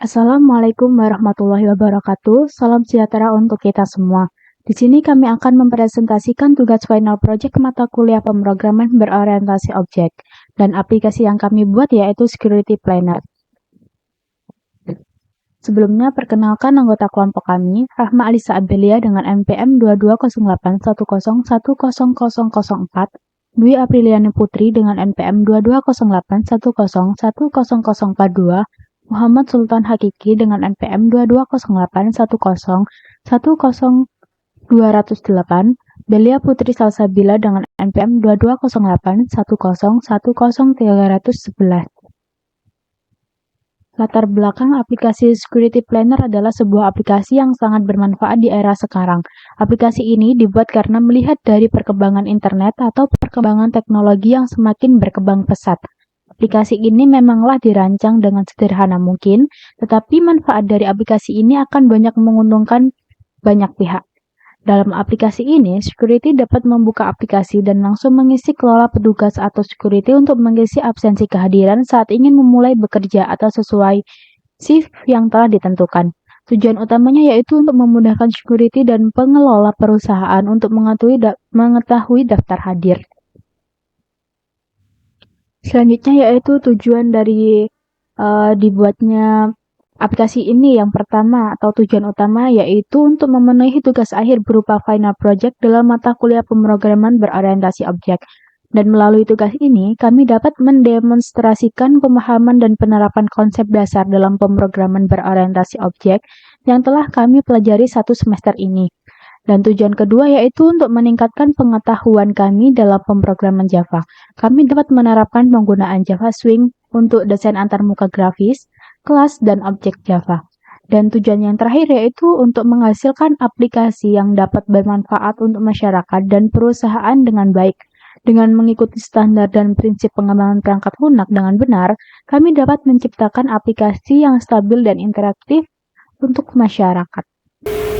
Assalamualaikum warahmatullahi wabarakatuh. Salam sejahtera untuk kita semua. Di sini kami akan mempresentasikan tugas final project mata kuliah pemrograman berorientasi objek. Dan aplikasi yang kami buat yaitu Security Planner. Sebelumnya, perkenalkan anggota kelompok kami, Rahma Alisa Abelia dengan NPM 220810101004, Dwi Apriliani Putri dengan NPM 220810101042, Muhammad Sultan Hakiki dengan NPM 22081010100208, Belia Putri Salsabila dengan NPM 22081010100311. Latar belakang aplikasi Security Planner adalah sebuah aplikasi yang sangat bermanfaat di era sekarang. Aplikasi ini dibuat karena melihat dari perkembangan internet atau perkembangan teknologi yang semakin berkembang pesat. Aplikasi ini memanglah dirancang dengan sederhana mungkin, tetapi manfaat dari aplikasi ini akan banyak menguntungkan banyak pihak. Dalam aplikasi ini, security dapat membuka aplikasi dan langsung mengisi kelola petugas atau security untuk mengisi absensi kehadiran saat ingin memulai bekerja atau sesuai shift yang telah ditentukan. Tujuan utamanya yaitu untuk memudahkan security dan pengelola perusahaan untuk mengetahui daftar hadir. Selanjutnya yaitu tujuan dari dibuatnya aplikasi ini. Yang pertama atau tujuan utama yaitu untuk memenuhi tugas akhir berupa final project dalam mata kuliah pemrograman berorientasi objek. Dan melalui tugas ini, kami dapat mendemonstrasikan pemahaman dan penerapan konsep dasar dalam pemrograman berorientasi objek yang telah kami pelajari satu semester ini. Dan tujuan kedua yaitu untuk meningkatkan pengetahuan kami dalam pemrograman Java. Kami dapat menerapkan penggunaan Java Swing untuk desain antarmuka grafis, kelas, dan objek Java. Dan tujuan yang terakhir yaitu untuk menghasilkan aplikasi yang dapat bermanfaat untuk masyarakat dan perusahaan dengan baik. Dengan mengikuti standar dan prinsip pengembangan perangkat lunak dengan benar, kami dapat menciptakan aplikasi yang stabil dan interaktif untuk masyarakat.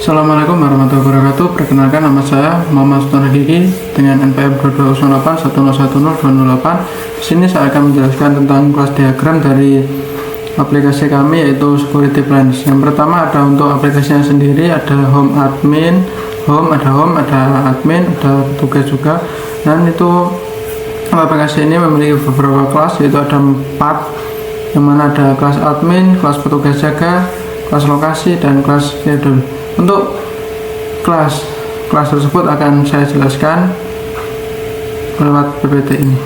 Assalamualaikum warahmatullahi wabarakatuh. Perkenalkan, nama saya Muhammad Sultan Hakiki dengan NPM 220810102008. Di sini saya akan menjelaskan tentang kelas diagram dari aplikasi kami yaitu Security Plans. Yang pertama ada untuk aplikasinya sendiri, ada home admin, ada admin, ada tugas juga. Dan itu aplikasi ini memiliki beberapa kelas, yaitu ada 4, yang mana ada kelas admin, kelas petugas jaga, kelas lokasi, dan kelas schedule. Untuk kelas tersebut akan saya jelaskan lewat PPT ini.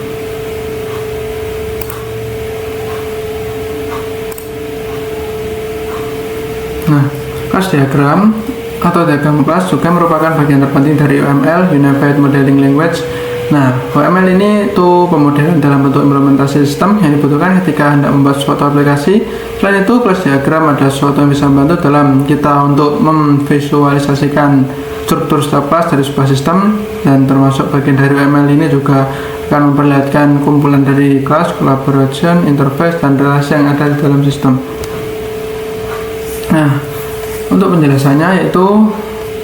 Nah, kelas diagram atau diagram kelas juga merupakan bagian terpenting dari UML, Unified Modeling Language. Nah, UML ini itu pemodelan dalam bentuk implementasi sistem yang dibutuhkan ketika hendak membuat suatu aplikasi. Selain itu, kelas diagram ada sesuatu yang bisa membantu dalam kita untuk memvisualisasikan struktur setiap kelas dari sebuah sistem, dan termasuk bagian dari UML ini juga akan memperlihatkan kumpulan dari kelas, collaboration, interface, dan relasi yang ada di dalam sistem. Nah, untuk penjelasannya yaitu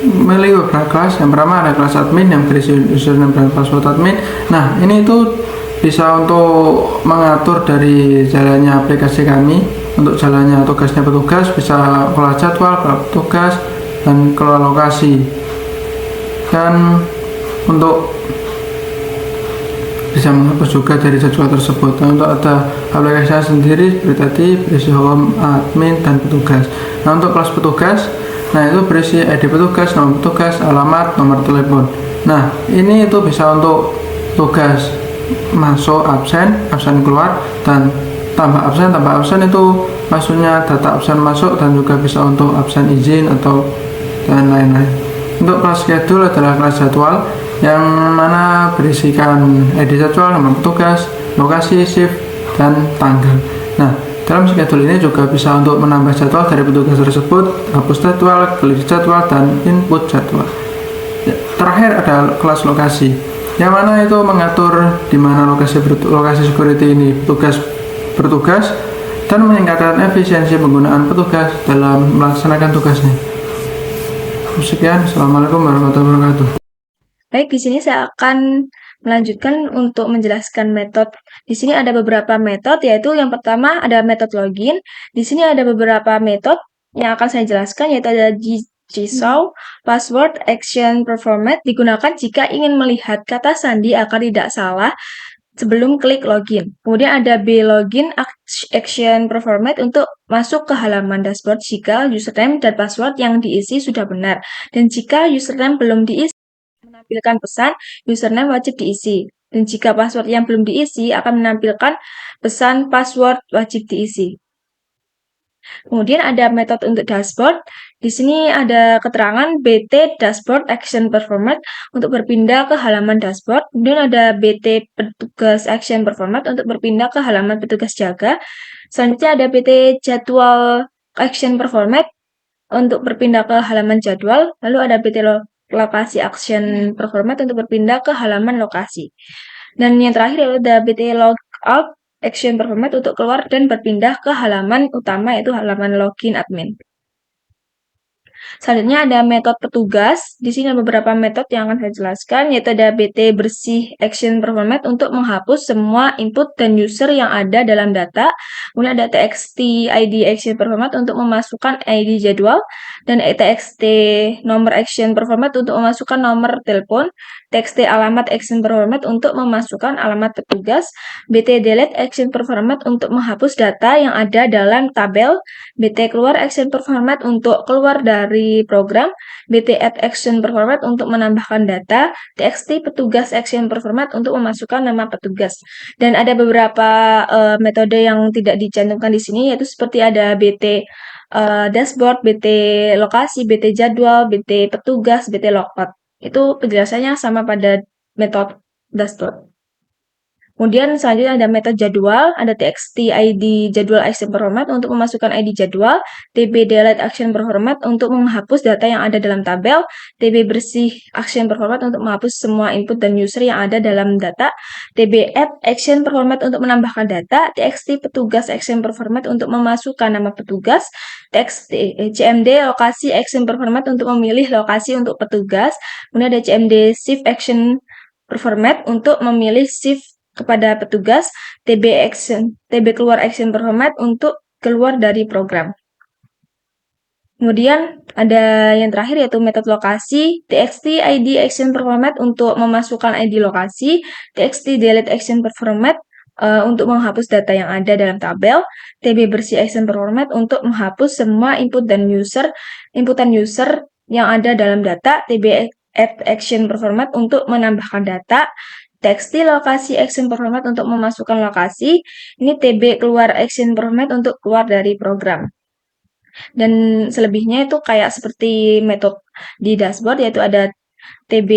memiliki beberapa kelas. Yang pertama ada kelas admin yang berisi username dan password admin. Nah, ini itu bisa untuk mengatur dari jalannya aplikasi kami, untuk jalannya tugasnya petugas, bisa kelola jadwal, kelola petugas, dan kelola lokasi. Dan untuk bisa menghapus juga dari jadwal tersebut. Nah, untuk ada aplikasinya sendiri seperti tadi berisi home, admin, dan petugas. Nah, untuk kelas petugas, nah itu berisi ID petugas, nomor petugas, alamat, nomor telepon. Nah, ini itu bisa untuk tugas masuk absen keluar, dan tambah absen itu maksudnya data absen masuk, dan juga bisa untuk absen izin atau dan lain-lain. Untuk kelas schedule adalah kelas jadwal yang mana berisikan ID jadwal, nomor petugas, lokasi, shift, dan tanggal. Nah, dalam schedule ini juga bisa untuk menambah jadwal dari petugas tersebut, hapus jadwal, klik jadwal, dan input jadwal. Terakhir ada kelas lokasi, yang mana itu mengatur di mana lokasi security ini petugas bertugas dan meningkatkan efisiensi penggunaan petugas dalam melaksanakan tugasnya. Sekian, assalamualaikum warahmatullahi wabarakatuh. Baik, di sini saya akan melanjutkan untuk menjelaskan metode. Di sini ada beberapa metode, yaitu yang pertama ada metode login. Di sini ada beberapa metode yang akan saya jelaskan, yaitu ada Jigsaw, password, action, performat digunakan jika ingin melihat kata sandi agar tidak salah sebelum klik login. Kemudian ada B-Login Action Performat untuk masuk ke halaman dashboard jika username dan password yang diisi sudah benar. Dan jika username belum diisi, menampilkan pesan username wajib diisi. Dan jika password yang belum diisi, akan menampilkan pesan password wajib diisi. Kemudian ada metode untuk dashboard. Di sini ada keterangan BT Dashboard Action Performat untuk berpindah ke halaman dashboard. Kemudian ada BT Petugas Action Performat untuk berpindah ke halaman petugas jaga. Selanjutnya ada BT Jadwal Action Performat untuk berpindah ke halaman jadwal. Lalu ada BT Lokasi Action Performat untuk berpindah ke halaman lokasi. Dan yang terakhir ada BT Logout Action Performat untuk keluar dan berpindah ke halaman utama, yaitu halaman login admin. Selanjutnya ada metode petugas. Di sini ada beberapa metode yang akan saya jelaskan, yaitu ada BT bersih action performat untuk menghapus semua input dan user yang ada dalam data. Kemudian ada TXT ID action performat untuk memasukkan ID jadwal, dan TXT nomor action performat untuk memasukkan nomor telepon, TXT alamat action performat untuk memasukkan alamat petugas, BT delete action performat untuk menghapus data yang ada dalam tabel, BT keluar action performat untuk keluar dari program, BT add action performat untuk menambahkan data, TXT petugas action performat untuk memasukkan nama petugas. Dan ada beberapa metode yang tidak dicantumkan di sini, yaitu seperti ada BT dashboard, BT lokasi, BT jadwal, BT petugas, BT logout. Itu penjelasannya sama pada metode dashboard. Kemudian selanjutnya ada metode jadwal, ada TXT ID jadwal action performat untuk memasukkan ID jadwal, TB delete action performat untuk menghapus data yang ada dalam tabel, TB bersih action performat untuk menghapus semua input dan user yang ada dalam data, TB add action performat untuk menambahkan data, TXT petugas action performat untuk memasukkan nama petugas, TXT CMD lokasi action performat untuk memilih lokasi untuk petugas, kemudian ada CMD shift action performat untuk memilih shift kepada petugas, TB keluar action performat untuk keluar dari program. Kemudian ada yang terakhir yaitu metode lokasi, TXT ID action performat untuk memasukkan ID lokasi, TXT delete action performat untuk menghapus data yang ada dalam tabel, TB bersih action performat untuk menghapus semua inputan user yang ada dalam data, TB add action performat untuk menambahkan data, TXT lokasi action performat untuk memasukkan lokasi, ini TB keluar action performat untuk keluar dari program. Dan selebihnya itu kayak seperti metode di dashboard, yaitu ada TB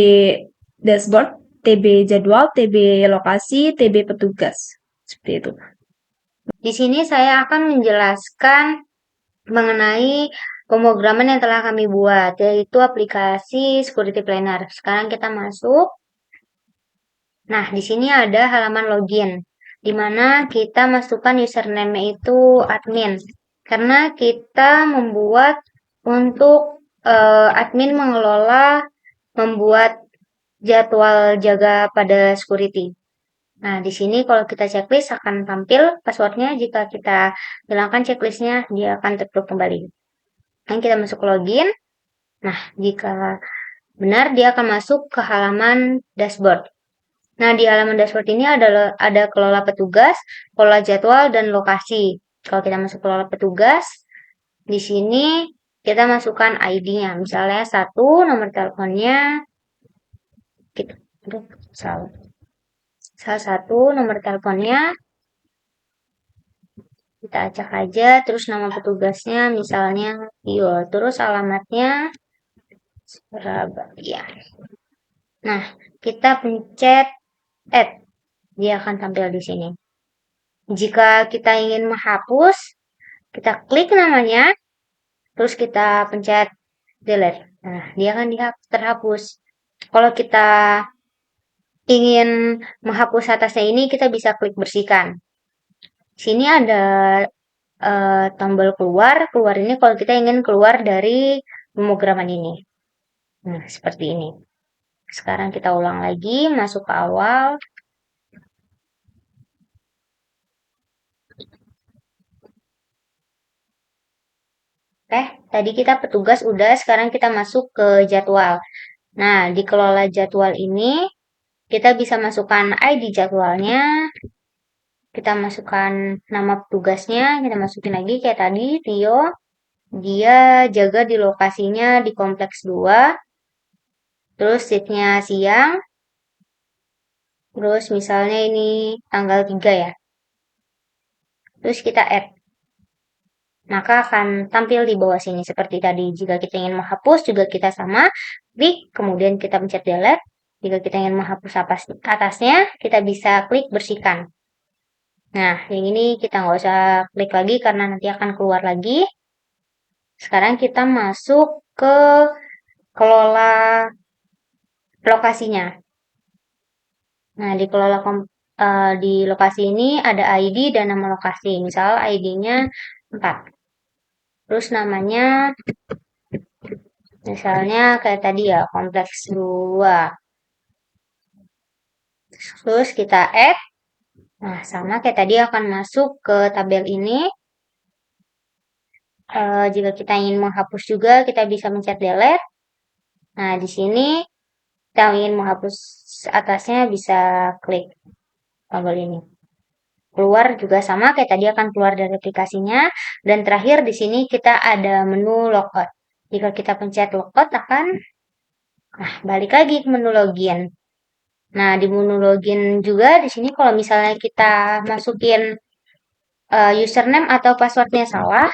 dashboard, TB jadwal, TB lokasi, TB petugas. Seperti itu. Di sini saya akan menjelaskan mengenai pemrograman yang telah kami buat, yaitu aplikasi Security Planner. Sekarang kita masuk. Nah, di sini ada halaman login, di mana kita masukkan username itu admin. Karena kita membuat untuk admin mengelola, membuat jadwal jaga pada security. Nah, di sini kalau kita checklist akan tampil passwordnya. Jika kita hilangkan checklistnya, dia akan tertutup kembali. Dan kita masuk login. Nah, jika benar, dia akan masuk ke halaman dashboard. Nah, di halaman dashboard ini ada kelola petugas, kelola jadwal, dan lokasi. Kalau kita masuk kelola petugas, di sini kita masukkan ID-nya. Misalnya 1, nomor teleponnya, gitu. Salah satu nomor teleponnya, kita acak aja, terus nama petugasnya misalnya Tio, terus alamatnya Surabaya. Nah, kita pencet add, dia akan tampil di sini. Jika kita ingin menghapus, kita klik namanya, terus kita pencet delete. Nah, dia akan terhapus. Kalau kita ingin menghapus atasnya ini, kita bisa klik bersihkan. Sini ada tombol keluar. Keluar ini kalau kita ingin keluar dari pemrograman ini. Nah, seperti ini. Sekarang kita ulang lagi, masuk ke awal. Oke, tadi kita petugas udah, sekarang kita masuk ke jadwal. Nah, di kelola jadwal ini, kita bisa masukkan ID jadwalnya, kita masukkan nama petugasnya, kita masukin lagi kayak tadi, Tio. Dia jaga di lokasinya di kompleks 2, terus shiftnya siang, terus misalnya ini tanggal 3 ya. Terus kita add. Maka akan tampil di bawah sini seperti tadi. Jika kita ingin menghapus juga kita sama, klik, kemudian kita pencet delete. Jika kita ingin menghapus atasnya, kita bisa klik bersihkan. Nah, yang ini kita nggak usah klik lagi karena nanti akan keluar lagi. Sekarang kita masuk ke kelola lokasinya. Nah, di lokasi ini ada ID dan nama lokasi. Misal ID-nya 4. Terus namanya misalnya kayak tadi ya, kompleks 2. Terus kita add. Nah, sama kayak tadi akan masuk ke tabel ini. Jika kita ingin menghapus juga, kita bisa mencet delete. Nah, di sini kita ingin menghapus atasnya bisa klik tombol ini. Keluar juga sama kayak tadi akan keluar dari aplikasinya. Dan terakhir di sini kita ada menu logout. Jika kita pencet logout akan balik lagi ke menu login. Nah, di menu login juga di sini kalau misalnya kita masukin username atau passwordnya salah,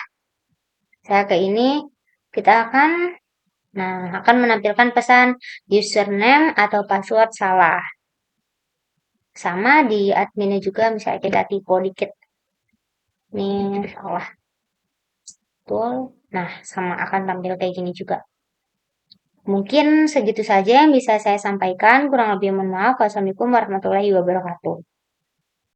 saya ke ini, kita akan menampilkan pesan username atau password salah. Sama di adminnya juga, misalnya kita typo dikit. Ini salah. Betul. Nah, sama akan tampil kayak gini juga. Mungkin segitu saja yang bisa saya sampaikan. Kurang lebih mohon maaf. Wassalamualaikum warahmatullahi wabarakatuh.